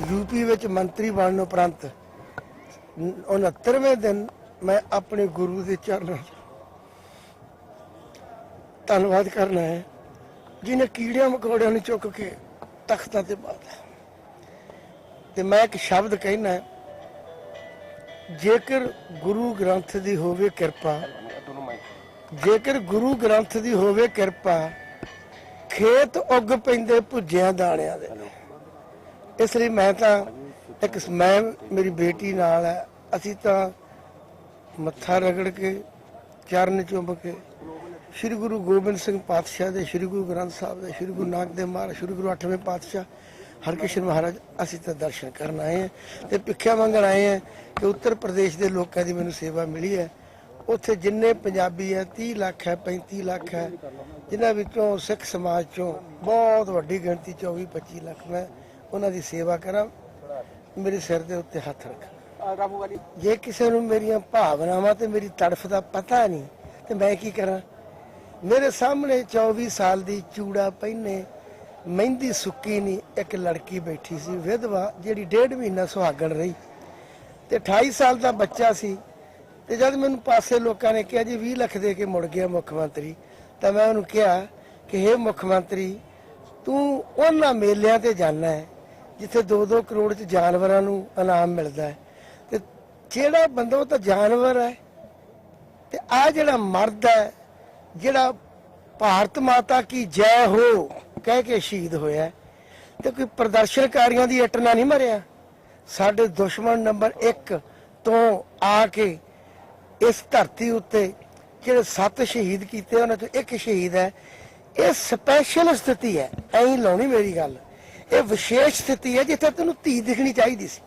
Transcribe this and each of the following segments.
UP विच मंत्री बनने उपरंत 69वें दिन मैं अपने गुरु के चरणों धन्नवाद करना है जिन्हें कीड़िया मकोड़िया ने चुक के तख्तां ते पाया। ते मैं एक शब्द कहना है, जेकर गुरु ग्रंथ दी होवे कृपा, जेकर गुरु ग्रंथ दी होवे कृपा, खेत उग पैंदे भुज्जियां दाणियां दे। इसलिए मैं मेरी बेटी नाल है, असीं तां मत्था रगड़ के चरण चुंब के श्री गुरु गोबिंद सिंह पातशाह दे, श्री गुरु ग्रंथ साहब दे, श्री गुरु नानक देव महाराज, श्री गुरु 8वें पातशाह हरकृष्ण महाराज असीं तां दर्शन करन आए हैं ते भिख्या मंगण आए हैं कि उत्तर प्रदेश के लोगों की मैनूं सेवा मिली है। उत्थे जिन्ने पंजाबी है 30 लाख है, 35 लाख है, जिन्हां विचों सिख समाज चों बहुत वड्डी गिणती 24-25 लाख मैं उन्हां दी सेवा करा। मेरे सिर के उत्ते हथ रख। जे किसी नूं मेरियां भावनावां ते मेरी तड़फ का पता नहीं तो मैं की करा। मेरे सामने 24 साल की चूड़ा पहने मेहंदी सुक्की नहीं एक लड़की बैठी सी विधवा जिहड़ी 1.5 महीना सुहागण रही ते 28 साल का बच्चा सी। ते जब मैनूं पासे लोगों ने कहा जी 20 लाख दे के मुड़ गया मुख्यमंत्री, तो मैं उन्होंने कहा कि हे मुख्यमंत्री तू उन्हां मेलियां ते जाना है जिथे 2-2 करोड़ च जानवरां नूं इनाम मिलता है। ते जिहड़ा बंदा वो तो जानवर है ते आ जिहड़ा मर्द है जिहड़ा भारत माता की जय हो कह के शहीद होया तो कोई प्रदर्शनकारियों की इट ना नहीं मरिया। साडे दुश्मन नंबर 1 तो आके इस धरती उत्ते जिहड़े 7 शहीद किए उन्हां चों एक शहीद है। ये स्पैशल स्थिति है, ऐं लाउणी मेरी गल, ये विशेष स्थिति है जिथे तेनू धी दिखनी चाहिए सी।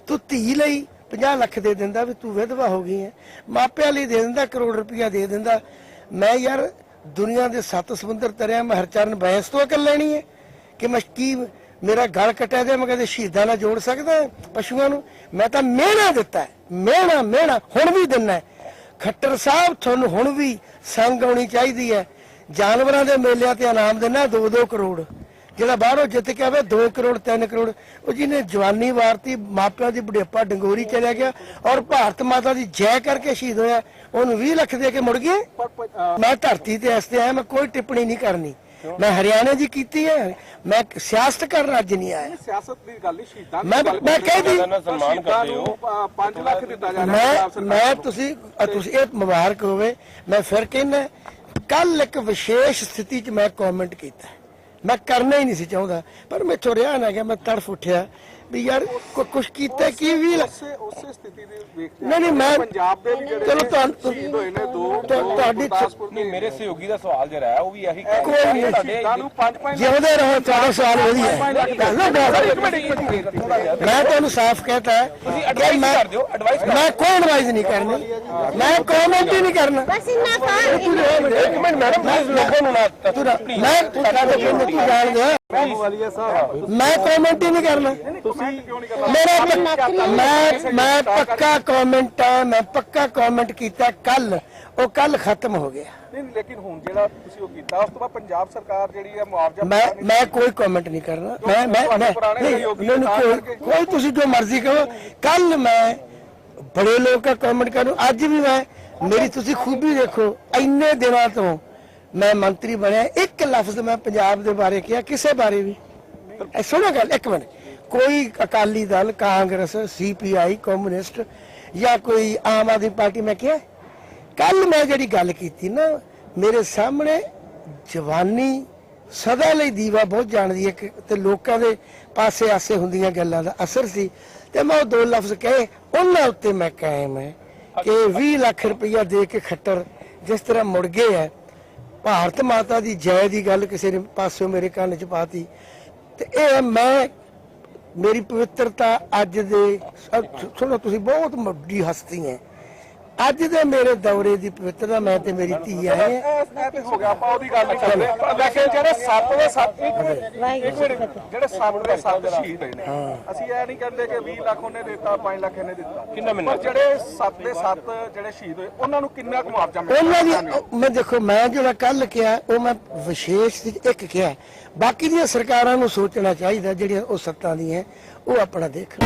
तू धी लई 50 लाख दे दिंदा भी तू विधवा हो गई है, मापिਆਂ ਲਈ दे दिंदा करोड़ रुपया दे दिंदा। मैं यार दुनिया के 7 समुंदर तरिया मैं हरचरण बहस तो कर लेनी है कि मैं की मेरा गल कटिया जाए मैं कदे शहीदां नाल जोड़ सकदा पशुओं नूं। मैं तो मेहना दिता है, मेहना हुण भी दिना है। खट्टर साहब तुहानूं हुण भी संग आउणी चाहिदी है। जानवरां दे मेलिਆਂ ते इनाम देना 2-2 करोड़, ਜਿਹੜਾ ਬਾਹਰੋਂ ਜਿੱਤ ਕੇ ਆਵੇ 2 करोड़ 3 करोड़। ਉਹ ਜਿਹਨੇ ਜਵਾਨੀ ਵਾਰਤੀ ਮਾਪਿਆਂ ਦੀ ਬੁਢੇਪਾ ਡੰਗੋਰੀ ਚਲਿਆ ਗਿਆ ਔਰ ਭਾਰਤ ਮਾਤਾ ਦੀ ਜੈ ਕਰਕੇ ਸ਼ਹੀਦ ਹੋਇਆ, ਉਹਨੂੰ 20 ਲੱਖ ਦੇ ਕੇ ਮੁੜ ਗਏ। ਮੈਂ ਧਰਤੀ ਤੇ ਇਸ ਤੇ ਆਇਆ, ਮੈਂ ਕੋਈ ਟਿੱਪਣੀ ਨਹੀਂ ਕਰਨੀ। मैं हरियाणा जी की है, मैं सियासत कर राज्य नहीं आया। सियासत की गल नहीं, शहीदां मैं कह दी 5 लाख दिता जा रहा। मैं तुसी मुबारक होवे। मैं फिर कहना कल एक विशेष स्थिति च मैं कॉमेंट किया, मैं करना ही नहीं सी चाहता पर मैं चो रहा ना गया। मैं तड़फ उठिया भी यार कुछ किया की भी नहीं मैं चलो मेरे सहयोगी का सवाल जो है वो भी यही जिंदे रहो। सारा सवाल वही है। मैं तुहानू साफ कहता है मैं कोई एडवाइस नहीं करनी, मैं कॉमेंट ही नहीं करना। मैं कॉमेंट ही नहीं करना। मैं पक्का कॉमेंट है, मैं पक्का कॉमेंट किया कल, वो कल खत्म हो गया। लेकिन हुण जेड़ा तुसी वो कीता उस तो बाद पंजाब सरकार जेड़ी है मुआवजा मैं कोई कॉमेंट नहीं करना। कोई तुसी जो मर्जी करो। कल मैं बड़े लोग का कॉमेंट करूं, अज भी मैं मेरी तुसी खूबी देखो। इन्ने दिनों तो मैं मंत्री बनया, एक लफ्ज मैं पंजाब के बारे किया किसी बारे भी सुनो गल एक मिनट। कोई अकाली दल, कांग्रेस, CPI, कम्युनिस्ट या कोई आम आदमी पार्टी मैं क्या कल मैं जी गल की ना मेरे सामने जवानी सदा लई दीवा बहुत जानती है तो लोगों के पासे आसे होंदियां गल्लां दा असर सी ते मैं 2 लफ्ज कहे उन्हां उत्ते मैं कायम है कि 20 लाख रुपया दे के खट्टर जिस तरह मुड़ गए है। भारत माता की जय की गल किसी ने पासों मेरे कान च पाती ते मैं मेरी पवित्रता अज दे सुनो तुसी बहुत वड्डी हस्ती है। ਅੱਜ ਦੇ ਮੇਰੇ ਦੌਰੇ ਦੀ ਪਵਿੱਤਰਤਾ ਮੈਂ ਤੇ ਮੇਰੀ ਧੀ ਆਏ ਆ। ਇਹ ਤੇ ਹੋ ਗਿਆ, ਆਪਾਂ ਉਹਦੀ ਗੱਲ ਨਹੀਂ ਕਰਦੇ। ਪਰ ਲੇਕਿਨ ਜਿਹੜੇ 7 ਦੇ 7 ਇੱਕ ਮਿੰਟ, ਜਿਹੜੇ 7 ਦੇ 7 ਸ਼ਹੀਦ ਹੋਏ ਨੇ, ਅਸੀਂ ਇਹ ਨਹੀਂ ਕਹਿੰਦੇ ਕਿ 20 ਲੱਖ ਉਹਨੇ ਦਿੱਤਾ, 5 ਲੱਖ ਇਹਨੇ ਦਿੱਤਾ, ਕਿੰਨਾ ਮਿਲਣਾ। ਪਰ ਜਿਹੜੇ 7 ਦੇ 7 ਜਿਹੜੇ ਸ਼ਹੀਦ ਹੋਏ ਉਹਨਾਂ ਨੂੰ ਕਿੰਨਾ ਕੁ ਮੁਆਵਜ਼ਾ ਉਹਨਾਂ ਮਿਲਦਾ? ਦੀ ਮੈਂ ਦੇਖੋ, ਮੈਂ ਜਿਹੜਾ ਕੱਲ ਕਿਹਾ ਉਹ ਮੈਂ ਵਿਸ਼ੇਸ਼ ਇੱਕ ਕਿਹਾ, ਬਾਕੀ ਦੀਆਂ ਸਰਕਾਰਾਂ ਨੂੰ ਸੋਚਣਾ ਚਾਹੀਦਾ ਜਿਹੜੀਆਂ ਉਹ ਸੱਤਾਂ ਦੀਆਂ ਉਹ ਆਪਣਾ ਦੇਖਣ।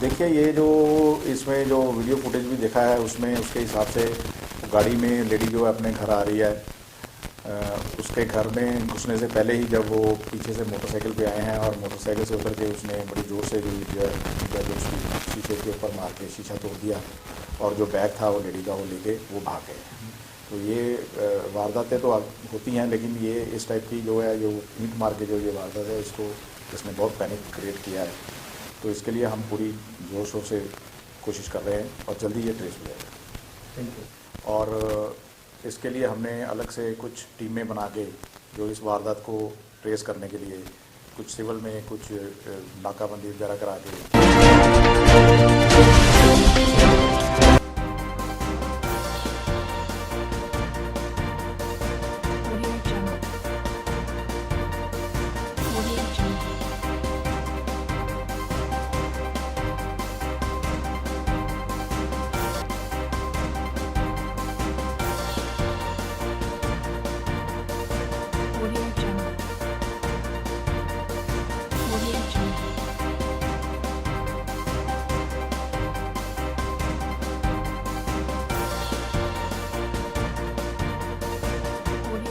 देखिए, ये जो इसमें जो वीडियो फुटेज भी देखा है उसमें उसके हिसाब से गाड़ी में लेडी जो है अपने घर आ रही है। उसके घर में घुसने से पहले ही जब वो पीछे से मोटरसाइकिल पे आए हैं और मोटरसाइकिल से उतर के उसने बड़ी ज़ोर से जो उसकी शीशे के ऊपर मार के शीशा तोड़ दिया और जो बैग था वो लेडी का वो लेके वो भाग गए। तो ये वारदातें तो होती हैं, लेकिन ये इस टाइप की जो है जो ईंट मार के जो ये वारदात है इसको इसने बहुत पैनिक क्रिएट किया है। तो इसके लिए हम पूरी जोर शोर से कोशिश कर रहे हैं और जल्दी ये ट्रेस हो जाएगा। Thank you. और इसके लिए हमने अलग से कुछ टीमें बना के जो इस वारदात को ट्रेस करने के लिए कुछ सिविल में कुछ नाकाबंदी वगैरह करा के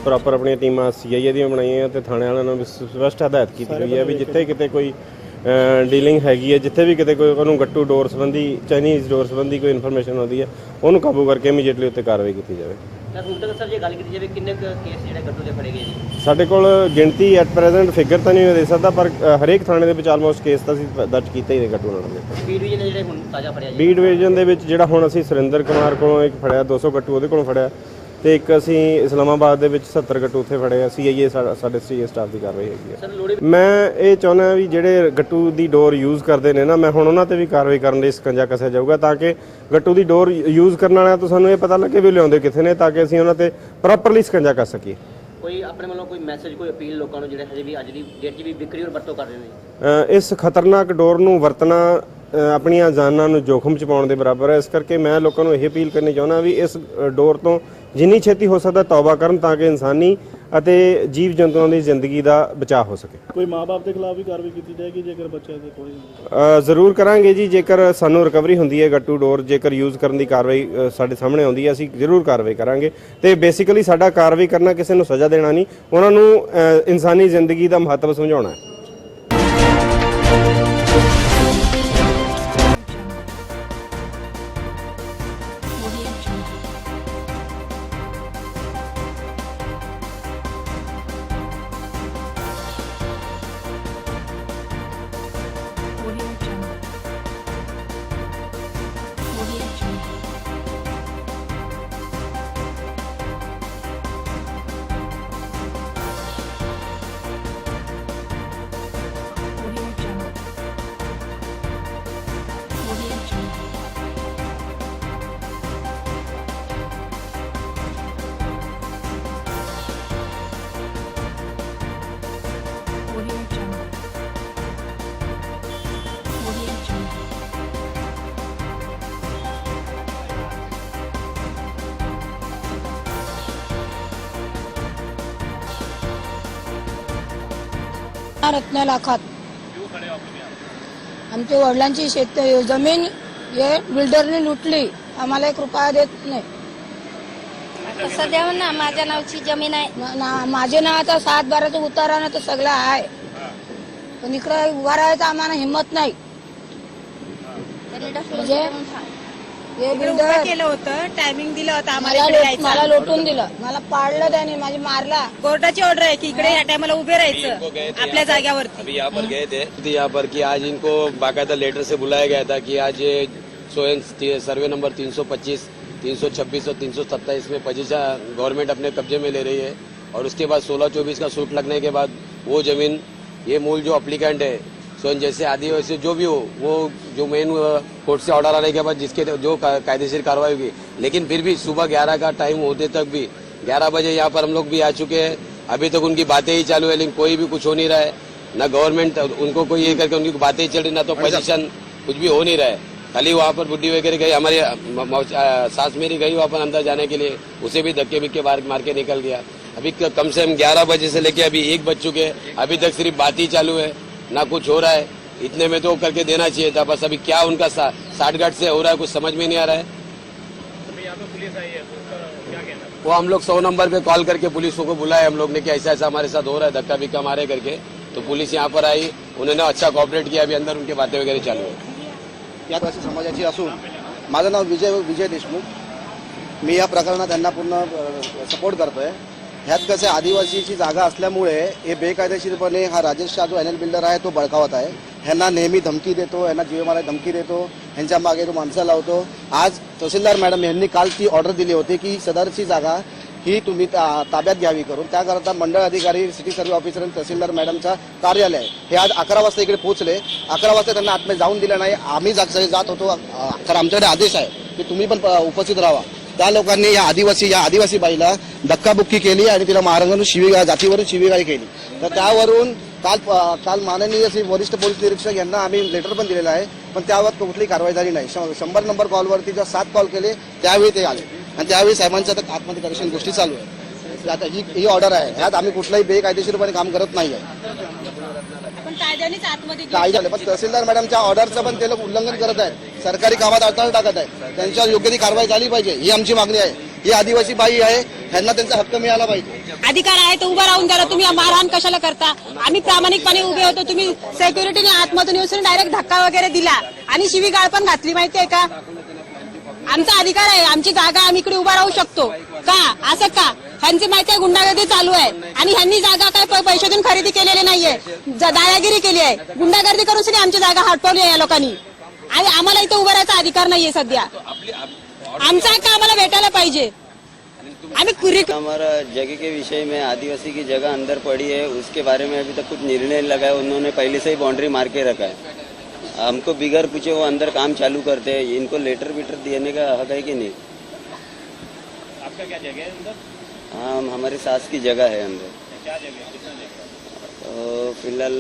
ਪ੍ਰੋਪਰ ਆਪਣੀਆਂ ਟੀਮਾਂ ਸੀਆਈਏ ਦੀਆਂ ਬਣਾਈਆਂ ਤੇ ਥਾਣੇ ਵਾਲਿਆਂ ਨੂੰ ਵੀ ਸਪਸ਼ਟ ਹਦਾਇਤ ਕੀਤੀ ਗਈ ਹੈ ਵੀ ਜਿੱਥੇ ਕਿਤੇ ਕੋਈ ਡੀਲਿੰਗ ਹੈਗੀ ਹੈ, ਜਿੱਥੇ ਵੀ ਕਿਤੇ ਕੋਈ ਉਹਨੂੰ ਗੱਟੂ ਡੋਰ ਸੰਬੰਧੀ ਚਾਈਨੀਜ਼ ਡੋਰ ਸੰਬੰਧੀ ਕੋਈ ਇਨਫੋਰਮੇਸ਼ਨ ਆਉਂਦੀ ਹੈ ਉਹਨੂੰ ਕਾਬੂ ਕਰਕੇ ਇਮੀਡੀਏਟਲੀ ਉੱਤੇ ਕਾਰਵਾਈ ਕੀਤੀ ਜਾਵੇ। ਹੁਣ ਤੱਕ ਸਰ ਜੇ ਗੱਲ ਕੀਤੀ ਜਾਵੇ ਕਿੰਨੇ ਕੇਸ ਜਿਹੜੇ ਗੱਟੂ ਦੇ ਫੜੇ ਗਏ ਜੀ? ਸਾਡੇ ਕੋਲ ਗਿਣਤੀ ਐਟ ਪ੍ਰੈਜ਼ੈਂਟ ਫਿਗਰ ਤਾਂ ਨਹੀਂ ਦੇ ਸਕਦਾ, ਪਰ ਹਰੇਕ ਥਾਣੇ ਦੇ ਵਿੱਚ ਆਲਮੋਸਟ ਕੇਸ ਤਾਂ ਅਸੀਂ ਦਰਜ ਕੀਤੇ ਹੀ ਨੇ ਗੱਟੂ ਨਾਲ ਦੇ। ਬੀ ਡਿਵੀਜ਼ਨ ਜਿਹੜੇ ਹੁਣ ਤਾਜ਼ਾ ਫੜਿਆ ਜੀ? ਬੀ ਡਿਵੀਜ਼ਨ ਦੇ ਵਿੱਚ ਜਿਹੜਾ ਹੁਣ ਅਸੀਂ ਸੁਰਿੰਦਰ ਕੁਮਾਰ ਕੋਲੋਂ ਇੱਕ ਫੜਿਆ 200 ਗੱਟੂ ਉਹਦੇ ਕੋਲੋਂ ਫੜਿਆ ਤੇ ਇੱਕ ਅਸੀਂ ਇਸਲਾਮਾਬਾਦ ਦੇ ਵਿੱਚ 70 ਗੱਟੂ ਉੱਥੇ ਫੜੇ ਆ। ਸੀਆਈਏ ਸਾਡੇ ਸੀਏ ਸਟਾਫ ਦੀ ਕਾਰਵਾਈ ਹੈਗੀ ਹੈ। ਮੈਂ ਇਹ ਚਾਹੁੰਦਾ ਵੀ ਜਿਹੜੇ ਗੱਟੂ ਦੀ ਡੋਰ ਯੂਜ਼ ਕਰਦੇ ਨੇ ਨਾ, ਮੈਂ ਹੁਣ ਉਹਨਾਂ ਤੇ ਵੀ ਕਾਰਵਾਈ ਕਰਨ ਲਈ ਸਕੰਜਾ ਕੱਸਿਆ ਜਾਊਗਾ ਤਾਂ ਕਿ ਗੱਟੂ ਦੀ ਡੋਰ ਯੂਜ਼ ਕਰਨ ਵਾਲਿਆਂ ਤੋਂ ਸਾਨੂੰ ਇਹ ਪਤਾ ਲੱਗੇ ਵੀ ਲਿਆਉਂਦੇ ਕਿੱਥੇ ਨੇ, ਤਾਂ ਕਿ ਅਸੀਂ ਉਹਨਾਂ ਤੇ ਪ੍ਰੋਪਰਲੀ ਸਕੰਜਾ ਕੱਸ ਸਕੀਏ। ਕੋਈ ਆਪਣੇ ਵੱਲੋਂ ਕੋਈ ਮੈਸੇਜ, ਕੋਈ ਅਪੀਲ ਲੋਕਾਂ ਨੂੰ ਜਿਹੜੇ ਹਜੇ ਵੀ ਅੱਜ ਦੀ ਡੇਟ 'ਚ ਵੀ ਵਿਕਰੀ ਔਰ ਵਰਤੋਂ ਕਰ ਰਹੇ ਨੇ? ਇਸ ਖਤਰਨਾਕ ਡੋਰ ਨੂੰ ਵਰਤਣਾ ਆਪਣੀਆਂ ਜਾਨਾਂ ਨੂੰ ਜੋਖਮ 'ਚ ਪਾਉਣ ਦੇ ਬਰਾਬਰ ਹੈ। ਇਸ ਕਰਕੇ ਮੈਂ ਲੋਕਾਂ ਨੂੰ ਇਹ ਅਪੀਲ ਕਰਨੀ ਚਾਹੁੰਦਾ ਵੀ ਇਸ ਡੋਰ ਤੋਂ ਜਿੰਨੀ ਛੇਤੀ ਹੋ ਸਕਦਾ ਤੌਬਾ ਕਰਨ ਤਾਂ ਕਿ ਇਨਸਾਨੀ ਅਤੇ ਜੀਵ ਜੰਤੂਆਂ ਦੀ ਜ਼ਿੰਦਗੀ ਦਾ ਬਚਾਅ ਹੋ ਸਕੇ। ਕੋਈ ਮਾਂ-ਬਾਪ ਦੇ ਖਿਲਾਫ ਵੀ ਕਾਰਵਾਈ ਕੀਤੀ ਜਾਏਗੀ ਜੇਕਰ ਬੱਚਿਆਂ ਦੇ ਕੋਈ? ਜ਼ਰੂਰ ਕਰਾਂਗੇ ਜੀ। ਜੇਕਰ ਸਾਨੂੰ ਰਿਕਵਰੀ ਹੁੰਦੀ ਹੈ ਗੱਟੂ ਡੋਰ, ਜੇਕਰ ਯੂਜ਼ ਕਰਨ ਦੀ ਕਾਰਵਾਈ ਸਾਡੇ ਸਾਹਮਣੇ ਆਉਂਦੀ ਹੈ, ਅਸੀਂ ਜ਼ਰੂਰ ਕਾਰਵਾਈ ਕਰਾਂਗੇ। ਤੇ ਬੇਸਿਕਲੀ ਸਾਡਾ ਕਾਰਵਾਈ ਕਰਨਾ ਕਿਸੇ ਨੂੰ ਸਜ਼ਾ ਦੇਣਾ ਨਹੀਂ, ਉਹਨਾਂ ਨੂੰ ਇਨਸਾਨੀ ਜ਼ਿੰਦਗੀ ਦਾ ਮਹੱਤਵ ਸਮਝਾਉਣਾ ਹੈ। रत्न लाखात आमच्या वडिलांची जमीन हे बिल्डरने लुटली, आम्हाला 1 रुपया देत नाही. सध्या ना माझ्या नावची जमीन आहे. माझे नावाचा 7/12चा उतारा ना तर सगळं आहे, पण इकडे उभा राहायचं आम्हाला हिंमत नाही. म्हणजे हे बिल्डर केलं होतं, टायमिंग दिलं होतं मला लोटून दिलं, मला पाडलं त्याने, माझी मारला. कोर्टाची ऑर्डर आहे की इकडे या टायमाला उभे राहायचं आपल्या जाग्यावरती. अभी यहाँ पर गए थे यहाँ पर कि आज इनको बाकायदा लेटर से बुलाया गया था कि आज ये सर्वे नंबर 325, 326 और 327 में पजीचा गवर्नमेंट अपने कब्जे में ले रही है और उसके बाद 16-24 का सूट लगने के बाद वो जमीन ये मूल जो अप्लीकेंट है स्वयं जैसे आदिवासी जो भी हो वो जो मेन कोर्ट से ऑर्डर आने के बाद जिसके जो कायदेशीर कार्रवाई होगी, लेकिन फिर भी सुबह 11 का टाइम होते तक भी 11 बजे यहाँ पर हम लोग भी आ चुके हैं, अभी तक उनकी बातें ही चालू है, लेकिन कोई भी कुछ हो नहीं रहा है. ना गवर्नमेंट उनको कोई ये करके उनकी बातें ही चल रही, ना तो पोजीशन कुछ भी हो नहीं रहा है. खाली वहाँ पर बुढ़ी वगैरह गई, हमारी सास मेरी गई वहाँ पर अंदर जाने के लिए, उसे भी धक्के बिक्के मार के निकल गया. अभी कम से कम 11 बजे से लेके अभी 1 बज चुके हैं, अभी तक सिर्फ बात ही चालू है, ना कुछ हो रहा है. इतने में तो करके देना चाहिए था, बस अभी क्या उनका साठगांठ से हो रहा है कुछ समझ में नहीं आ रहा है. वो हम लोग 100 नंबर पे कॉल करके पुलिस को बुलाए हम लोग ने कि ऐसा ऐसा हमारे साथ हो रहा है, धक्का बिक्का मारे करके. तो पुलिस यहाँ पर आई, उन्होंने अच्छा कॉपरेट किया, अभी अंदर उनकी बातें वगैरह चालू है. या समाजाची असून माझं नाव विजय देशमुख. मी या प्रकरणात त्यांना पूर्ण सपोर्ट करतोय. ह्यात कसं आदिवासीची जागा असल्यामुळे हे बेकायदेशीरपणे हा राजेश शाह जो एनएल बिल्डर आहे तो बळकावत आहे. ह्यांना नेहमी धमकी देतो, ह्यांना जीवे मारायला धमकी देतो, ह्यांच्या मागे तो माणसं लावतो. आज तहसीलदार मॅडम यांनी काल ती ऑर्डर दिली होती की सदरची जागा ही तुम्ही ताब्यात घ्यावी करून. त्याकरता मंडळ अधिकारी, सिटी सर्व्हे ऑफिसर आणि तहसीलदार मॅडमचा कार्यालय हे आज 11 वाजता इकडे पोहोचले. 11 वाजता त्यांना आतमध्ये जाऊन दिलं नाही. आम्ही सगळे जात होतो, तर आमच्याकडे आदेश आहे की तुम्ही पण उपस्थित राहा. त्या लोकांनी या आदिवासी बाईला धक्काबुक्की केली आणि तिला मारहाण जातीवरून शिवीगाळी केली. तर त्यावरून काल माननीय श्री वरिष्ठ पोलीस निरीक्षक यांना आम्ही लेटर पण दिलेलं आहे, पण त्यावर कुठली कारवाई झाली नाही. 100 नंबर कॉलवरती जेव्हा 7 कॉल केले त्यावेळी ते आले आणि त्यावेळी साहेबांच्या आतमध्ये करेक्शन गोष्टी चालू आहे. आता ही ऑर्डर आहे, ह्यात आम्ही कुठलाही बेकायदेशीरपणे काम करत नाही आहे. काय झालं पण तहसीलदार मॅडमच्या ऑर्डरचं पण ते लोक उल्लंघन करत आहेत, सरकारी कामात अडथळा टाकत आहेत. त्यांच्यावर योग्य ती कारवाई झाली पाहिजे ही आमची मागणी आहे. ही आदिवासी बाई आहे, ह्यांना त्यांचा हक्क मिळाला पाहिजे. अधिकार आहे तो उभा राहून द्या. तुम्ही मारहाण कशाला करता? आम्ही प्रामाणिकपणे उभे होतो, तुम्ही सेक्युरिटीने आतमधून येऊन डायरेक्ट धक्का वगैरे दिला आणि शिवीगाळ पण घातली. माहितीये का? आमचा अधिकार आहे, आमची जागा, आम्ही इकडे उभा राहू शकतो का? असं का? ह्यांची माहिती आहे गुंडागर्दी चालू आहे आणि ह्यांनी जागा काय पैसे देऊन खरेदी केलेली नाहीये, दादागिरी केली आहे. गुंडागर्दी करून सगळी आमची जागा हटवली आहे या लोकांनी आणि आम्हाला इथे उभा राहायचा अधिकार नाहीये सध्या. आमचा हक्क आम्हाला भेटायला पाहिजे. हमारा जगह के विषय में आदिवासी की जगह अंदर पड़ी है, उसके बारे में अभी तक कुछ निर्णय लगा है. उन्होंने पहले से ही बाउंड्री मार के रखा है. हमको बिगर पूछे वो अंदर काम चालू करते हैं. इनको लेटर वेटर देने का हक है कि नहीं? आपका क्या जगह है अंदर? हाँ, हमारी सास की जगह है अंदर. क्या जगह है? कितना जगह? फिलहाल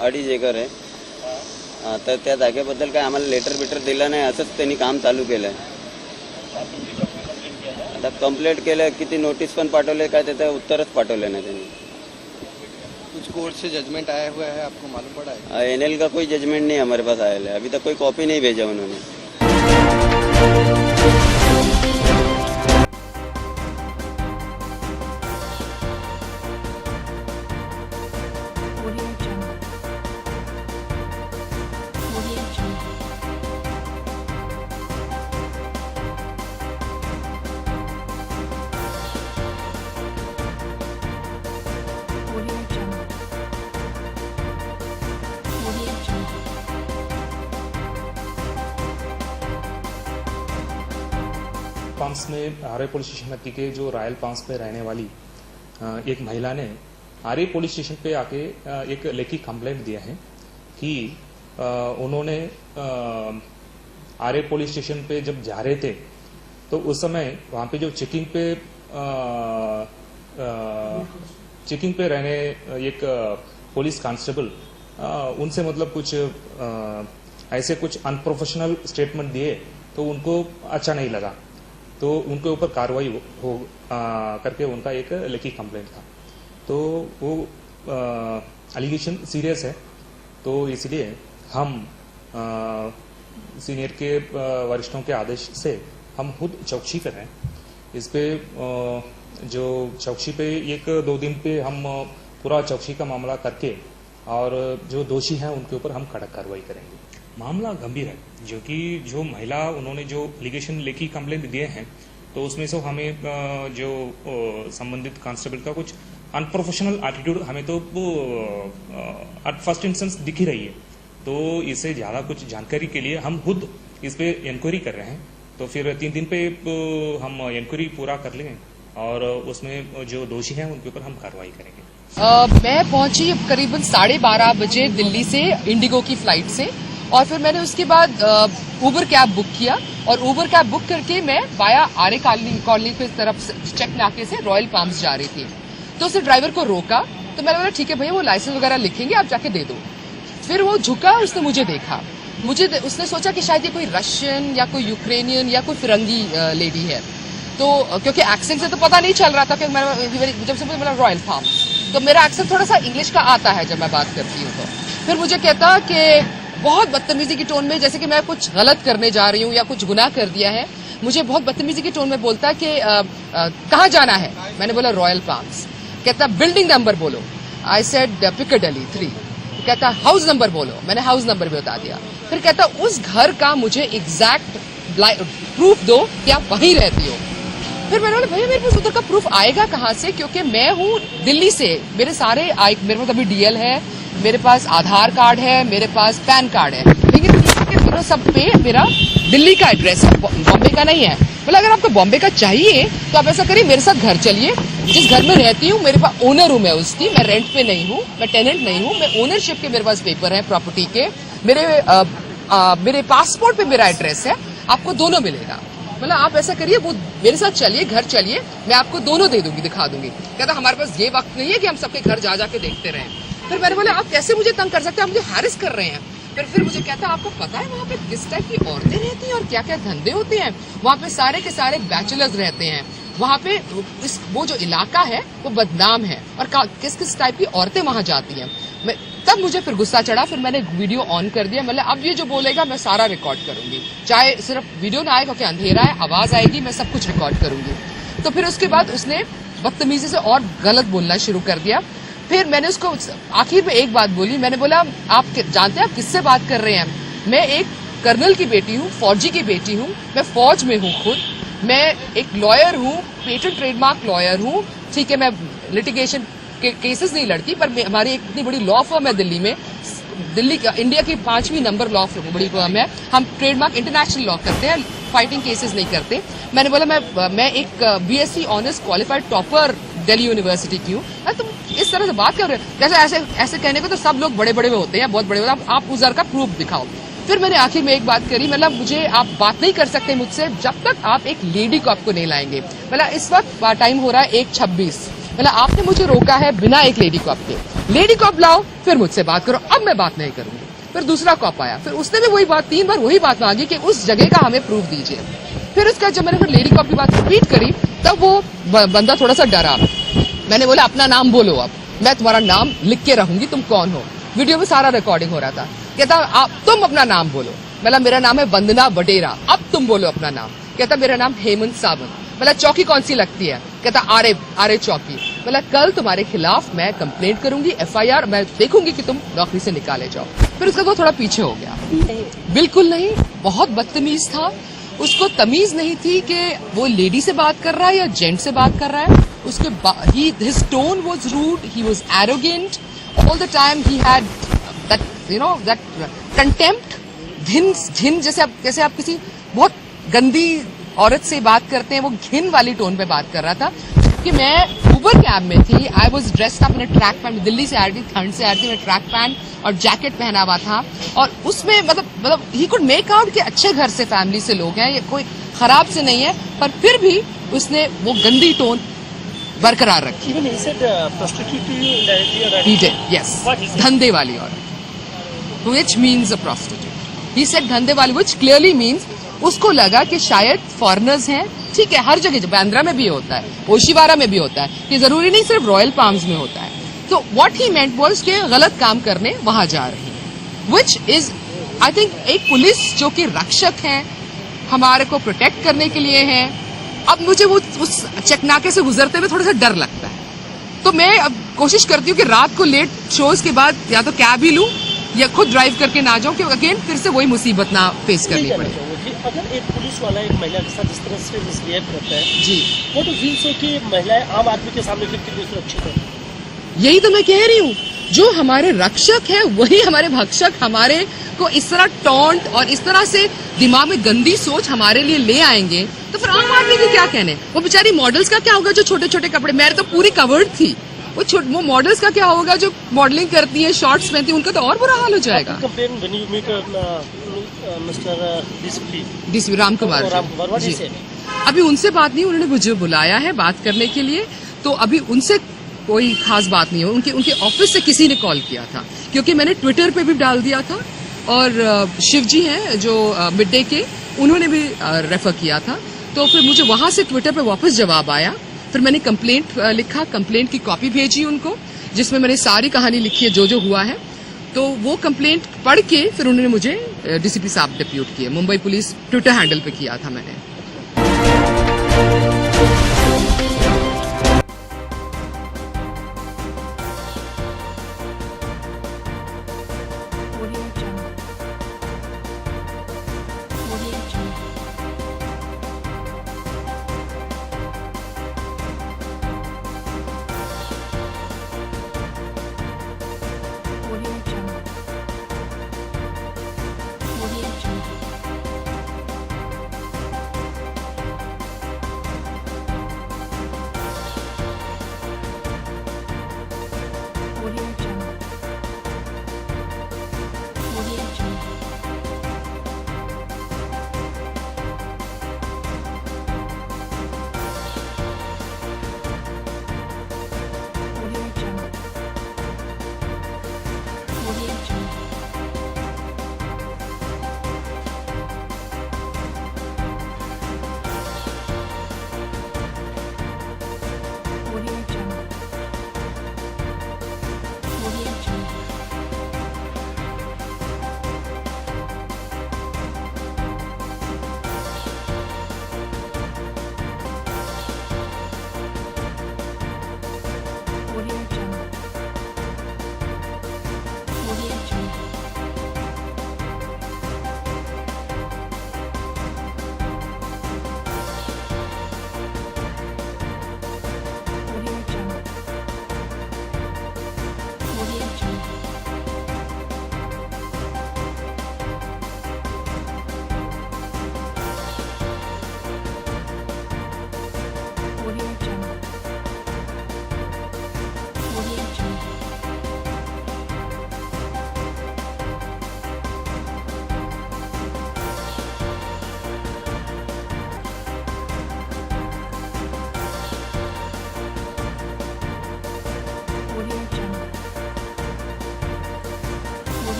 2.5 एकर आहे. तर त्या जागेबद्दल काय आम्हाला लेटर बिटर दिलं नाही, असंच त्यांनी काम चालू केलं आहे. आता कंप्लेंट केलं, किती नोटीस पण पाठवले, काय त्याचं उत्तरच पाठवलं नाही त्यांनी. कुछ कोर्ट से जजमेंट आया हुआ है, आपको मालूम पड़ा है? एनएल का कोई जजमेंट नहीं हमारे पास आया है, अभी तक कोई कॉपी नहीं भेजा उन्होंने. पांस में आरे पुलिस स्टेशन के जो रॉयल पांस पे रहने वाली एक महिला ने आरे पुलिस स्टेशन पे आके एक लेखी कंप्लेंट दिया है कि उन्होंने आरे पुलिस स्टेशन पे जब जा रहे थे तो उस समय वहां पे जो चेकिंग पे रहने एक पुलिस कांस्टेबल उनसे मतलब कुछ ऐसे कुछ अनप्रोफेशनल स्टेटमेंट दिए तो उनको अच्छा नहीं लगा, तो उनके ऊपर कार्रवाई करके उनका एक लिखित कंप्लेंट था. तो वो एलिगेशन सीरियस है, तो इसलिए हम सीनियर के वरिष्ठों के आदेश से हम खुद चौकसी कर रहे हैं। इस पे जो चौकसी पे 1-2 दिन पे हम पूरा चौकसी का मामला करके और जो दोषी हैं उनके ऊपर हम कड़क कार्रवाई करेंगे। मामला गंभीर है, जो कि जो महिला उन्होंने जो एलिगेशन लेखी कंप्लेंट दिए हैं, तो उसमें से हमें जो संबंधित कांस्टेबल का कुछ अनप्रोफेशनल एटीट्यूड हमें तो एट फर्स्ट इंस्टेंस दिख ही रही है। तो इससे ज्यादा कुछ जानकारी के लिए हम खुद इस पे इंक्वायरी कर रहे हैं। तो फिर 3 दिन पे हम इंक्वायरी पूरा कर लेंगे और उसमें जो दोषी हैं उनके ऊपर हम कार्रवाई करेंगे। मैं पहुंची करीबन 12:30 बजे दिल्ली से इंडिगो की फ्लाइट से, और फिर मैंने उसके बाद उबर कैब बुक किया, और उबर कैब बुक करके मैं वाया आर्य कॉलोनी की तरफ चेक नाके से रॉयल पाम्स जा रही थी। तो उसने ड्राइवर को रोका, तो मैंने बोला ठीक है भैया, वो लाइसेंस वगैरह लिखेंगे, आप जाके दे दो। फिर वो झुका, उसने मुझे देखा, उसने सोचा कि शायद ये कोई रशियन या कोई यूक्रेनियन या कोई फिरंगी लेडी है, तो क्योंकि एक्सेंट से तो पता नहीं चल रहा था कि जब से मुझे रॉयल फार्म्स, तो मेरा एक्सेंट थोड़ा सा इंग्लिश का आता है जब मैं बात करती हूँ। तो फिर मुझे कहता कि बहुत बदतमीजी की टोन में, जैसे कि मैं कुछ गलत करने जा रही हूँ या कुछ गुनाह कर दिया है, मुझे बहुत बदतमीजी की टोन में बोलता कि कहाँ जाना है। मैंने बोला रॉयल पाम्स। कहता बिल्डिंग नंबर बोलो। I said Piccadilly 3। कहता हाउस नंबर बोलो। मैंने हाउस नंबर भी बता दिया। फिर कहता उस घर का मुझे एग्जैक्ट प्रूफ दो कि आप वहीं रहती हो। फिर मैंने बोला भैया मेरे पास उधर का प्रूफ आएगा कहाँ से, क्योंकि मैं हूँ दिल्ली से, मेरे पास अभी डीएल है, मेरे पास आधार कार्ड है, मेरे पास पैन कार्ड है, लेकिन मेरा सब पे मेरा दिल्ली का एड्रेस है, बॉम्बे का नहीं है। बोला अगर आपको बॉम्बे का चाहिए तो आप ऐसा करिए, मेरे साथ घर चलिए, जिस घर में रहती हूँ मेरे पास ओनर हूँ मैं उसकी, मैं रेंट पे नहीं हूँ, मैं टेनेंट नहीं हूँ, मैं ओनरशिप के मेरे पास पेपर है प्रॉपर्टी के, मेरे पासपोर्ट पे मेरा एड्रेस है, आपको दोनों मिलेगा। बोला आप ऐसा करिए, वो मेरे साथ चलिए, घर चलिए, मैं आपको दोनों दे दूंगी, दिखा दूंगी। कहता हमारे पास ये वक्त नहीं है कि हम सबके घर जा जाके देखते रहें। फिर मैंने बोला आप कैसे मुझे तंग कर सकते हैं, आप मुझे हैरेस कर रहे हैं। फिर मुझे कहता आपको पता है वहाँ पे किस टाइप की औरतें रहती हैं और क्या क्या धंधे होते हैं, वहाँ पे सारे के सारे बैचलर्स रहते हैं, वहाँ पे वो जो इलाका है वो बदनाम है, और किस किस टाइप की औरतें वहाँ जाती हैं। तब मुझे फिर गुस्सा चढ़ा, फिर मैंने वीडियो ऑन कर दिया। मतलब अब ये जो बोलेगा मैं सारा रिकॉर्ड करूंगी, चाहे सिर्फ वीडियो ना आए क्योंकि अंधेरा है, आवाज आएगी, मैं सब कुछ रिकॉर्ड करूंगी। तो फिर उसके बाद उसने बदतमीजी से और गलत बोलना शुरू कर दिया। फिर मैंने उसको आखिर में एक बात बोली, मैंने बोला आप जानते हैं आप किससे बात कर रहे हैं, मैं एक कर्नल की बेटी हूँ, फौजी की बेटी हूँ, मैं फौज में हूँ खुद, मैं एक लॉयर हूँ, पेटेंट ट्रेडमार्क लॉयर हूँ, ठीक है, मैं लिटिगेशन के केसेस नहीं लड़ती, पर हमारी एक इतनी बड़ी लॉ फर्म है दिल्ली में, दिल्ली का इंडिया की 5वीं नंबर लॉ बड़ी फर्म है, हम ट्रेडमार्क इंटरनेशनल लॉ करते हैं, फाइटिंग केसेस नहीं करते। मैंने बोला मैं एक BSc honours qualified topper Delhi university की हूँ, तुम इस तरह से बात कर रहे हो, जैसे ऐसे कहने को तो सब लोग बड़े बड़े होते हैं, बहुत बड़े होते हैं, आप उधर का प्रूफ दिखाओ। फिर मैंने आखिर में एक बात करी, मतलब मुझे आप बात नहीं कर सकते मुझसे जब तक आप एक लेडी को आपको नहीं लाएंगे। मतलब इस वक्त टाइम हो रहा है 1:26, मतलब आपने मुझे रोका है बिना एक लेडी को आपके, लेडी को आप लाओ फिर मुझसे बात करो, अब मैं बात नहीं करूंगी। फिर दूसरा कॉप आया, फिर उसने भी वही बात 3 बार वही बात मांगी कि उस जगह का हमें प्रूफ दीजिए। फिर उसका जब मैंने लेडी कॉप की बात रिपीट करी तब वो बंदा थोड़ा सा डरा। मैंने बोला अपना नाम बोलो, अब मैं तुम्हारा नाम लिख के रहूंगी, तुम कौन हो। वीडियो में सारा रिकॉर्डिंग हो रहा था। कहता आप तुम अपना नाम बोलो। मतलब मेरा नाम है वंदना वडेरा, अब तुम बोलो अपना नाम। कहता मेरा नाम हेमंत सावंत। मतलब चौकी कौन सी लगती है? कहता आरे चौकी। मतलब कल तुम्हारे खिलाफ मैं कंप्लेंट करूंगी, एफआईआर, मैं देखूंगी कि तुम नौकरी से निकाले जाओ। फिर उसका वो थोड़ा पीछे हो गया। बिल्कुल नहीं, बहुत बदतमीज था, उसको तमीज नहीं थी कि वो लेडी से बात कर रहा है या जेंट से बात कर रहा है। उसके his tone was rude, he was arrogant all the time, he had that contempt, घिन जैसे आप किसी बहुत गंदी औरत से बात करते हैं, वो घिन वाली टोन पे बात कर रहा था। कि मैं उबर कैब में थी, I was dressed up in track pant, Delhi से आ रही थी, ठंड से आ रही थी, मैं ट्रैक पैंट और जैकेट पहना हुआ था, और उसमें मतलब ही कुड मेक आउट कि अच्छे घर से फैमिली से लोग हैं, ये कोई खराब से नहीं है, पर फिर भी उसने वो गंदी टोन बरकरार रखी। यस, धंधे वाली औरत, which means a prostitute. He said धंधे वाली, विच क्लियरली मीन्स उसको लगा कि शायद फॉरेनर्स हैं ठीक है, हर जगह, बांद्रा में भी होता है, ओशिवारा में भी होता है, ये जरूरी नहीं सिर्फ रॉयल पाम्स में होता है। तो व्हाट ही मेंट वाज के गलत काम करने वहां जा रहे हैं, विच इज आई थिंक एक पुलिस जो कि रक्षक है, हमारे को प्रोटेक्ट करने के लिए है। अब मुझे वो उस चकनाके से गुजरते हुए थोड़ा सा डर लगता है, तो मैं अब कोशिश करती हूँ कि रात को लेट शोज के बाद या तो कैब ही लूं या खुद ड्राइव करके ना जाऊं, कि अगेन फिर से वही मुसीबत ना फेस करनी पड़े। अगर एक पुलिस वाला एक महिला के साथ इस तरह से मिसबिहेव करता है जी, वो तो फील से कि महिलाएं आम आदमी के सामने फिर कितनी सुरक्षित है। यही तो मैं कह रही हूँ, जो हमारे रक्षक है वही हमारे भक्षक हमारे को इस तरह टॉन्ट और इस तरह से दिमाग में गंदी सोच हमारे लिए ले आएंगे, तो फिर आम आदमी के क्या कहने। वो बेचारी मॉडल्स का क्या होगा जो छोटे छोटे कपड़े, मैं तो पूरी कवर्ड थी, वो मॉडल्स का क्या होगा जो मॉडलिंग करती है, शॉर्ट्स पहनती है, उनका तो और बुरा हाल हो जाएगा। डीसीपी राम कुमार जी, अभी उनसे बात नहीं, उन्होंने मुझे बुलाया है बात करने के लिए, तो अभी उनसे कोई खास बात नहीं है। उनके ऑफिस से किसी ने कॉल किया था, क्योंकि मैंने ट्विटर पे भी डाल दिया था, और शिव जी हैं जो मिड डे के, उन्होंने भी रेफर किया था, तो फिर मुझे वहां से ट्विटर पे वापस जवाब आया। फिर मैंने कंप्लेंट लिखा, कंप्लेंट की कॉपी भेजी उनको, जिसमें मैंने सारी कहानी लिखी है जो जो हुआ है। तो वो कंप्लेंट पढ़ के फिर उन्होंने मुझे डीसीपी साहब डिप्यूट किए, मुंबई पुलिस ट्विटर हैंडल पे किया था मैंने।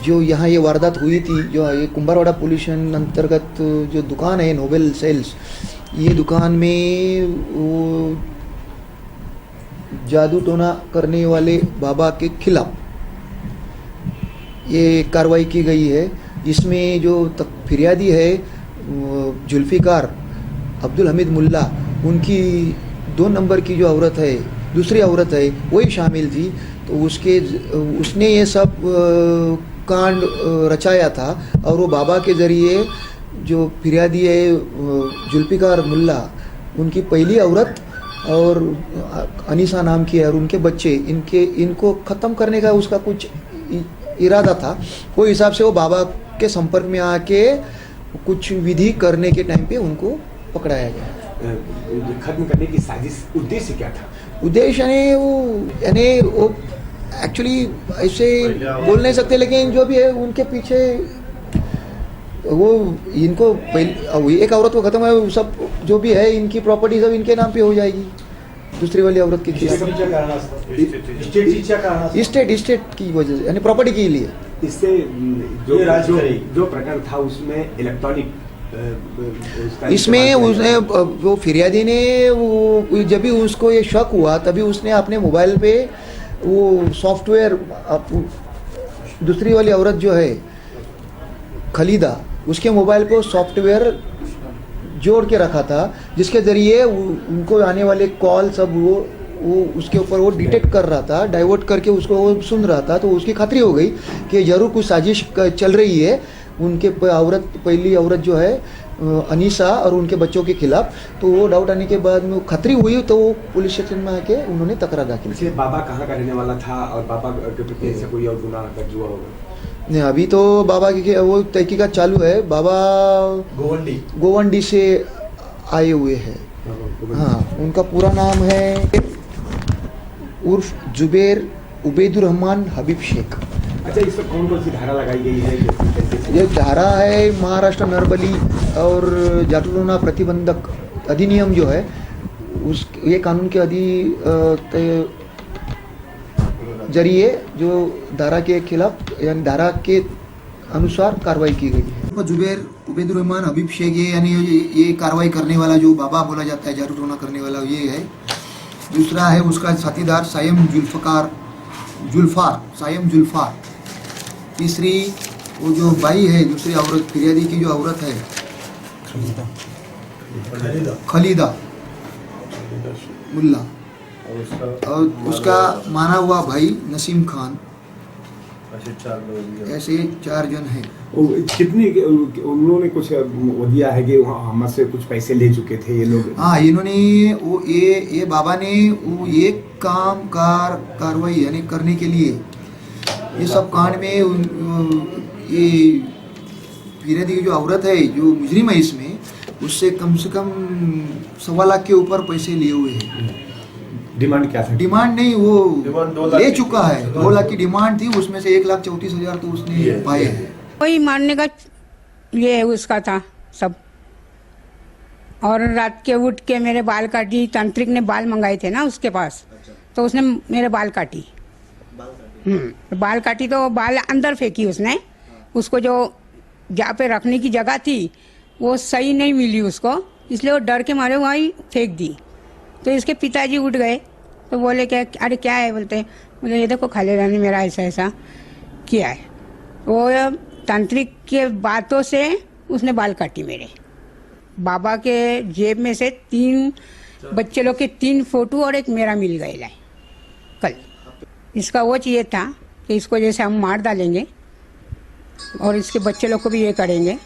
जो यहाँ ये वारदात हुई थी, जो ये कुंभारवाड़ा पुलिस अंतर्गत जो दुकान है नोबेल सेल्स, ये दुकान में वो जादू टोना करने वाले बाबा के खिलाफ ये कार्रवाई की गई है। इसमें जो फिरियादी है जुल्फिकार अब्दुल हमीद मुल्ला, उनकी 2 नंबर की जो औरत है, दूसरी औरत है, वही शामिल थी। तो उसने ये सब कांड रचाया था, और वो बाबा के ज़रिए जो फिरियादी है जुल्फिकार मुल्ला, उनकी पहली औरत और अनीसा नाम की है और उनके बच्चे, इनको ख़त्म करने का उसका कुछ इरादा था। वो हिसाब से वो बाबा के संपर्क में आके कुछ विधि करने के टाइम पे उनको पकड़ाया गया। खत्म करने की साजिश, उद्देश्य क्या था? उद्देश्य यानी वो एक्चुअली ऐसे बोल नहीं सकते, लेकिन जो भी है उनके पीछे वो इनको पहले एक औरत को खत्म है, सब जो भी है इनकी प्रॉपर्टी सब इनके नाम पे हो जाएगी दूसरी वाली औरत के खिलाफ। स्टेट की वजह से, यानी प्रॉपर्टी के लिए। इससे जो प्रकरण था उसमें इलेक्ट्रॉनिक, इसमें उसने वो फिरियादी ने वो जब भी उसको ये शक हुआ तभी उसने अपने मोबाइल पे वो सॉफ्टवेयर, दूसरी वाली औरत जो है खलीदा, उसके मोबाइल पे सॉफ्टवेयर जोड़ के रखा था, जिसके ज़रिए उनको आने वाले कॉल सब वो उसके ऊपर वो डिटेक्ट कर रहा था, डाइवर्ट करके उसको वो सुन रहा था। तो उसकी खातरी हो गई कि ज़रूर कुछ साजिश चल रही है उनके पहली औरत जो है अनीसा और उनके बच्चों के खिलाफ। तो वो डाउट आने के बाद में खातरी हुई तो वो पुलिस स्टेशन में आके उन्होंने तकरार दाखिल की। बाबा कहाँ का रहने वाला था और बाबा के प्रति ऐसा कोई और गुनाह दर्ज हुआ होगा? नहीं, अभी तो बाबा की वो तहकीकात चालू है। बाबा गोवंडी से आए हुए हैं। हाँ, उनका पूरा नाम है उर्फ जुबेर उबैदुर रहमान हबीब शेख। अच्छा, इस पर कौन कौन सी धारा लगाई गई है? ये धारा है महाराष्ट्र नरबली और जाटुटोना प्रतिबंधक अधिनियम जो है उस ये कानून के जरिए जो धारा के खिलाफ यानी धारा के अनुसार कार्रवाई की गई है। जुबेर उबैदुर रहमान हबीब शेख यानी ये कार्रवाई करने वाला जो बाबा बोला जाता है, जाटुटोना करने वाला ये है। दूसरा है उसका साथीदार सायम जुल्फार। तीसरी वो जो बाई है, दूसरी औरत फिरियादी की जो औरत है खलीदा मुल्ला, और उसका माना हुआ भाई नसीम खान। ऐसे 4 जन हैं। कितनी उन्होंने कुछ दिया है कि हमसे कुछ पैसे ले चुके थे ये लोग? हाँ, इन्होंने वो ये बाबा ने वो एक कार्रवाई यानी करने के लिए ये सब कांड में ये फिरियादी की जो औरत है जो मुजरिम है इसमें, उससे कम से कम 1.25 लाख के ऊपर पैसे लिए हुए हैं। डिमांड क्या था? डिमांड नहीं, वो ले चुका है। 2 लाख की डिमांड थी, उसमें से 1,34,000 तो उसने पाए हैं। वही मारने का ये उसका था सब। और रात के उठ के मेरे बाल काटी, तांत्रिक ने बाल मंगाए थे ना उसके पास, तो उसने मेरे बाल काटी। बाल काटी तो बाल अंदर फेंकी उसने। उसको जो जहाँ पे रखने की जगह थी वो सही नहीं मिली उसको, इसलिए वो डर के मारे वहीं फेंक दी। तो इसके पिताजी उठ गए तो बोले क्या, अरे क्या है? बोले ये देखो खाली रानी मेरा ऐसा किया है। वो तांत्रिक के बातों से उसने बाल काटी मेरे। बाबा के जेब में से 3 बच्चे लोग के 3 फोटो और एक मेरा मिल गए कल। इसका वो चाहिए था कि इसको जैसे हम मार डालेंगे और इसके बच्चे लोग को भी ये करेंगे,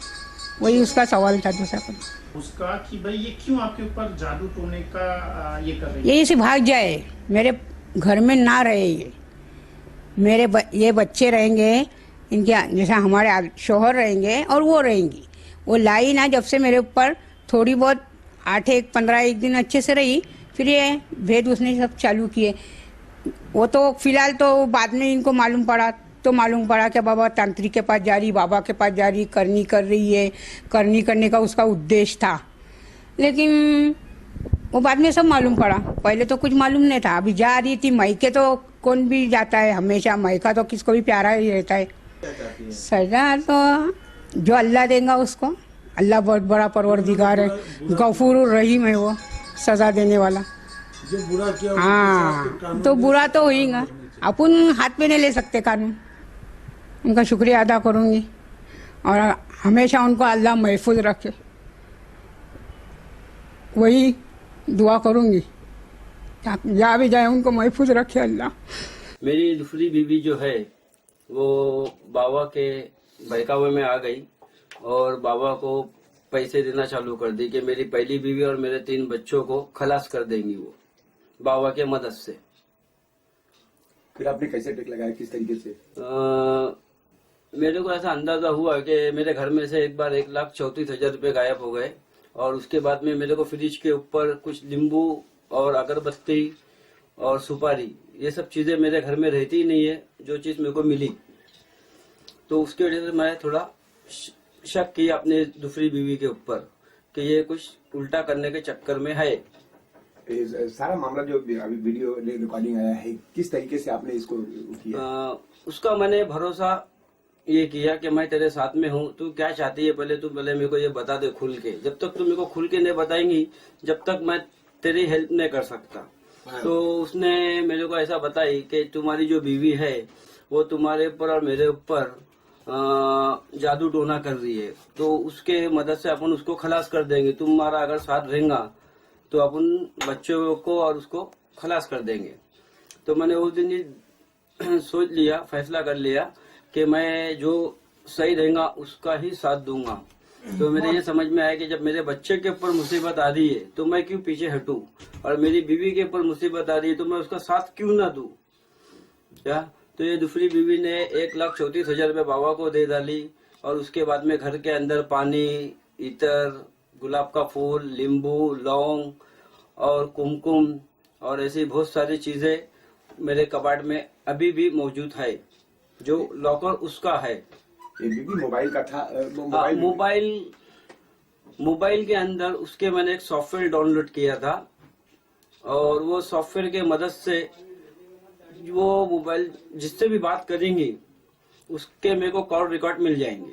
वही उसका सवाल था। दूसरा उसका कि भाई ये क्यों आपके ऊपर जादू टोने का ये कर रही है? ये इसे भाग जाए, मेरे घर में ना रहे ये। ये बच्चे रहेंगे इनके जैसा हमारे शोहर रहेंगे और वो रहेंगी। वो लाई ना जब से मेरे ऊपर थोड़ी बहुत 8-15 दिन अच्छे से रही, फिर ये भेद उसने सब चालू किए। वो तो फिलहाल तो बाद में इनको मालूम पड़ा कि बाबा तांत्रिक के पास जा रही, बाबा के पास जा रही, करनी कर रही है। करनी करने का उसका उद्देश्य था, लेकिन वो बाद में सब मालूम पड़ा। पहले तो कुछ मालूम नहीं था। अभी जा रही थी मायके, तो कौन भी जाता है हमेशा, मायका तो किसको भी प्यारा ही रहता है। सजा तो जो अल्लाह देगा उसको। अल्लाह बहुत बड़ा परवरदिगार है, गफूर रहीम है, वो सजा देने वाला। जो बुरा किया हाँ, तो बुरा तो होगा, अपन हाथ में नहीं ले सकते कानून। उनका शुक्रिया अदा करूंगी और हमेशा उनको अल्लाह महफूज रखे, वही दुआ करूंगी। जा भी जाए उनको महफूज रखे अल्लाह। मेरी दूसरी बीवी जो है वो बाबा के बहकावे में आ गई और बाबा को पैसे देना चालू कर दी कि मेरी पहली बीवी और मेरे 3 बच्चों को खलास कर देंगी वो। बाबा के मदद से। फिर आपने कैसे टेक लगाया, किस तरीके से? मेरे को ऐसा अंदाजा हुआ कि मेरे घर में से एक बार 1,34,000 रुपये गायब हो गए, और उसके बाद में मेरे को फ्रिज के ऊपर कुछ नींबू और अगरबत्ती और सुपारी, ये सब चीजें मेरे घर में रहती ही नहीं है, जो चीज मेरे को मिली, तो उसकी वजह से मैं थोड़ा शक किया अपने दूसरी बीवी के ऊपर कि ये कुछ उल्टा करने के चक्कर में है। सारा मामला जो अभी वीडियो रिकॉर्डिंग आया है, किस तरीके से आपने इसको किया? उसका मैंने भरोसा ये किया कि मैं तेरे साथ में हूँ, तू क्या चाहती है पहले मेरे को ये बता दे खुल के। जब तक तू मेरे को खुल के नहीं बताएंगी, जब तक मैं तेरी हेल्प नहीं कर सकता। तो उसने मेरे को ऐसा बताई कि तुम्हारी जो बीवी है वो तुम्हारे ऊपर और मेरे ऊपर जादू टोना कर रही है, तो उसके मदद से अपन उसको खलास कर देंगे। तुम्हारा अगर साथ रहेगा तो अपन बच्चों को और उसको खलास कर देंगे। तो मैंने उस दिन ही सोच लिया, फैसला कर लिया कि मैं जो सही रहेगा उसका ही साथ दूंगा। तो मेरे ये समझ में आया कि जब मेरे बच्चे के ऊपर मुसीबत आ रही है तो मैं क्यों पीछे हटूं, और मेरी बीवी के ऊपर मुसीबत आ रही है तो मैं उसका साथ क्यों ना दूं। क्या तो ये दूसरी बीवी ने 1,34,000 रुपये बाबा को दे डाली, और उसके बाद में घर के अंदर पानी, इतर, गुलाब का फूल, नींबू, लौंग और कुमकुम और ऐसी बहुत सारी चीजें मेरे कबाड़ में अभी भी मौजूद है, जो लॉकर उसका है। ये बीबी मोबाइल का था? मोबाइल के अंदर उसके मैंने एक सॉफ्टवेयर डाउनलोड किया था, और वो सॉफ्टवेयर के मदद से वो मोबाइल जिससे भी बात करेंगी उसके मेरे को कॉल रिकॉर्ड मिल जाएंगे,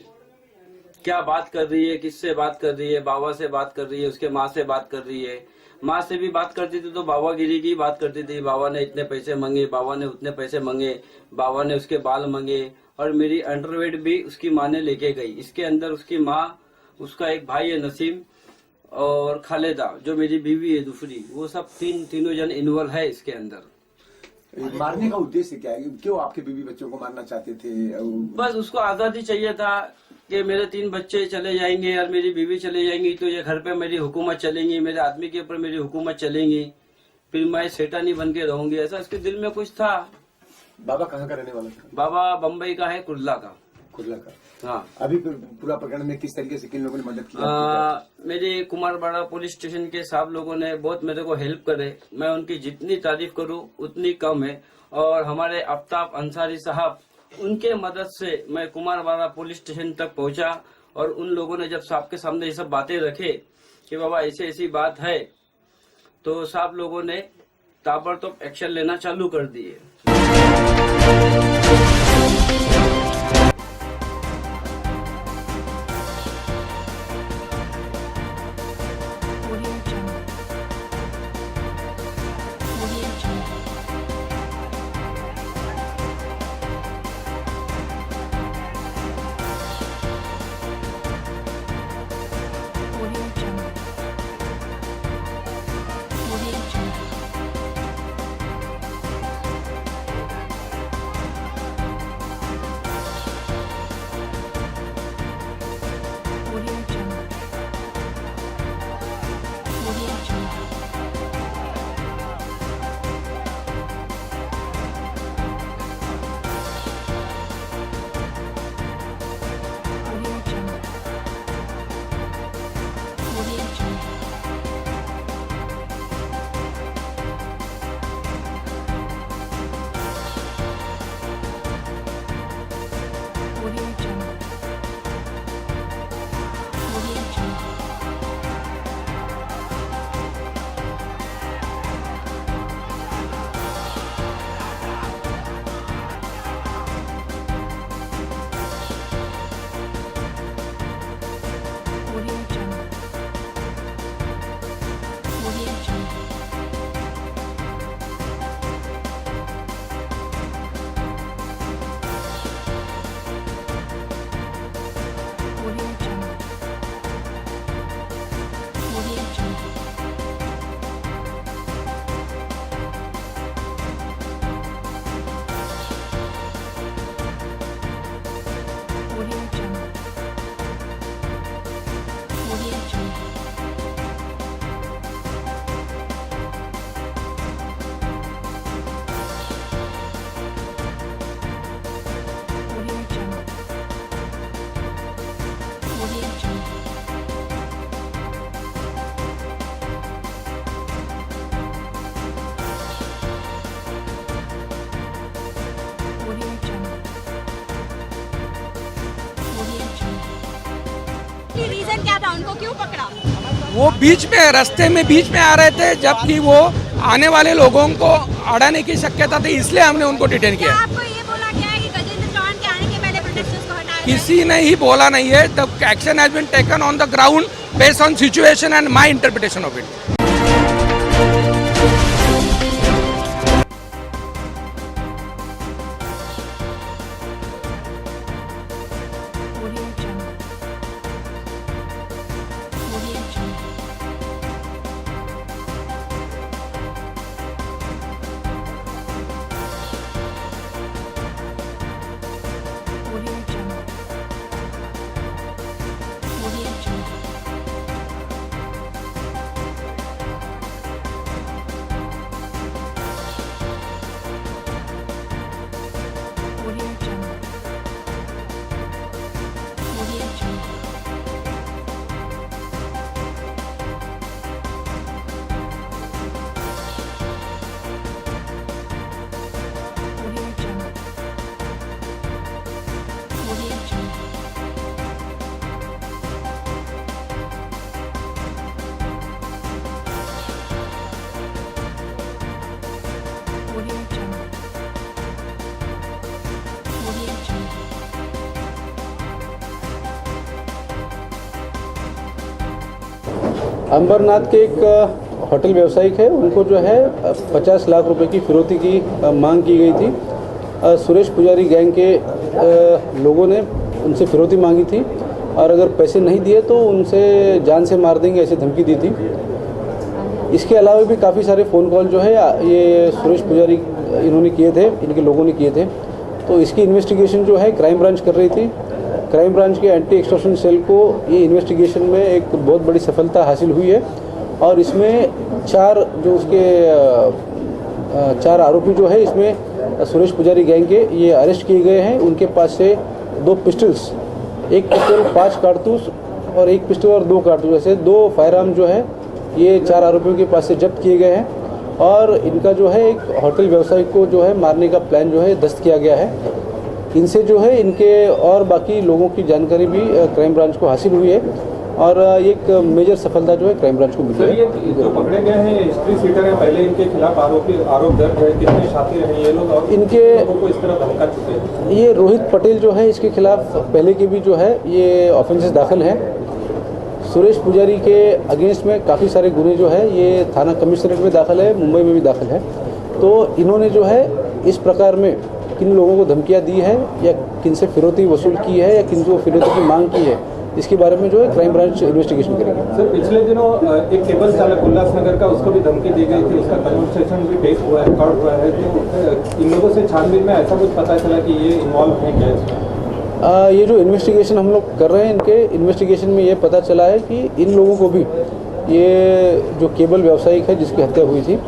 क्या बात कर रही है, किससे बात कर रही है, बाबा से बात कर रही है, उसके माँ से बात कर रही है। माँ से भी बात करती थी तो बाबागिरी की बात करती थी, बाबा ने इतने पैसे मांगे, बाबा ने उतने पैसे मांगे, बाबा ने उसके बाल मांगे, और मेरी अंडरवेट भी उसकी माँ ने लेके गई। इसके अंदर उसकी माँ, उसका एक भाई है नसीम, और खालिदा जो मेरी बीवी है दूसरी, वो सब तीनों जन इन्वॉल्व है इसके अंदर। मारने का उद्देश्य क्या है? क्यों आपके बीवी बच्चों को मारना चाहते थे? बस उसको आजादी चाहिए था कि मेरे 3 बच्चे चले जाएंगे और मेरी बीवी चले जाएंगी तो ये घर पे मेरी हुकूमत चलेंगी, मेरे आदमी के ऊपर मेरी हुकूमत चलेंगी, फिर मैं शैतानी बन के रहूंगी, ऐसा उसके दिल में कुछ था। बाबा कहाँ का रहने वाला था? बाबा बम्बई का है, कुर्ला का। हाँ। अभी पूरा प्रकरण में किस तरीके से किन लोगों ने मदद की? मेरे कुमारवाड़ा पुलिस स्टेशन के साहब लोगों ने बहुत मेरे को हेल्प करे, मैं उनकी जितनी तारीफ करूं उतनी कम है। और हमारे आफ्ताब अंसारी साहब, उनके मदद से मैं कुमारवाड़ा पुलिस स्टेशन तक पहुंचा, और उन लोगों ने जब साहब के सामने ये सब बातें रखे कि बाबा ऐसी ऐसी बात है, तो साहब लोगों ने ताबड़तोड़ एक्शन लेना चालू कर दिए। एग्जैक्टली रीजन क्या था, उनको क्यों पकड़ा? वो बीच में रास्ते में बीच में आ रहे थे, जबकि वो आने वाले लोगों को अड़ाने की शक्यता थी, इसलिए हमने उनको डिटेन किया। आपको ये बोला गया है कि गजेंद्र चौहान के आने के पहले प्रोटेस्टर्स को हटाया? किसी ने ही बोला नहीं है। The action has been taken on the ground based on situation and my interpretation of it. Ambernath के एक होटल व्यवसायिक है, उनको जो है 50 लाख रुपए की फिरौती की मांग की गई थी। सुरेश पुजारी गैंग के लोगों ने उनसे फिरौती मांगी थी और अगर पैसे नहीं दिए तो उनसे जान से मार देंगे ऐसी धमकी दी थी। इसके अलावा भी काफ़ी सारे फ़ोन कॉल जो है ये सुरेश पुजारी इन्होंने किए थे, इनके लोगों ने किए थे। तो इसकी इन्वेस्टिगेशन जो है क्राइम ब्रांच कर रही थी। क्राइम ब्रांच के एंटी एक्सटॉर्शन सेल को ये इन्वेस्टिगेशन में एक बहुत बड़ी सफलता हासिल हुई है और इसमें 4 आरोपी जो है इसमें सुरेश पुजारी गैंग के ये अरेस्ट किए गए हैं। उनके पास से 2 पिस्टल्स, एक पिस्टल 5 कारतूस और एक पिस्टल और 2 कारतूस, ऐसे 2 फायरआर्म जो है ये 4 आरोपियों के पास से जब्त किए गए हैं। और इनका जो है एक होटल व्यवसायी को जो है मारने का प्लान जो है दस्त किया गया है। इनसे जो है इनके और बाकी लोगों की जानकारी भी क्राइम ब्रांच को हासिल हुई है और एक मेजर सफलता जो है क्राइम ब्रांच को मिली है। जो पकड़े गए हैं हिस्ट्री सीटर है, पहले इनके खिलाफ आरोप दर्ज है, कितने शातिर हैं ये लोग और इनके लोगों को इस तरह धमका चुके हैं? ये रोहित पटेल जो है इसके खिलाफ पहले के भी जो है ये ऑफेंसेस दाखिल हैं। सुरेश पुजारी के अगेंस्ट में काफ़ी सारे गुने जो है ये थाना कमिश्नरेट में दाखिल है, मुंबई में भी दाखिल है। तो इन्होंने जो है इस प्रकार में किन लोगों को धमकियां दी है या किन से फिरौती वसूल की है या किन को फिरौती की मांग की है, इसके बारे में जो है क्राइम ब्रांच इन्वेस्टिगेशन करेगी। सर, पिछले दिनों एक केबल चालक उल्लासनगर का, उसको भी धमकी दी गई थी, उसका कन्वर्सेशन भी टेप हुआ है, रिकॉर्ड हुआ है। तो इन लोगों से छानबीन में ऐसा कुछ पता चला कि ये इन्वॉल्व है क्या इसमें? ये जो इन्वेस्टिगेशन हम लोग कर रहे हैं, इनके इन्वेस्टिगेशन में ये पता चला है कि इन लोगों को भी ये जो केबल व्यावसायिक है जिसकी हत्या हुई थी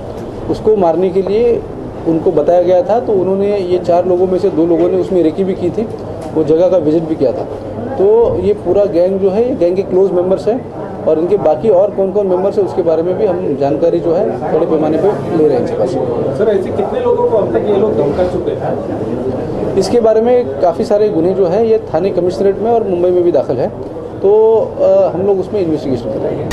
उसको मारने के लिए उनको बताया गया था। तो उन्होंने ये 4 लोगों में से 2 लोगों ने उसमें रेकी भी की थी, वो जगह का विजिट भी किया था। तो ये पूरा गैंग जो है ये गैंग के क्लोज मेंबर्स हैं और इनके बाकी और कौन कौन मेंबर्स हैं उसके बारे में भी हम जानकारी जो है बड़े पैमाने पर ले रहे हैं इनके पास। सर, ऐसे कितने लोगों को अब तक ये लोग धमका चुके हैं? इसके बारे में काफ़ी सारे गुने जो है ये थाने कमिश्नरेट में और मुंबई में भी दाखिल है। तो हम लोग उसमें इन्वेस्टिगेशन कर रहे हैं।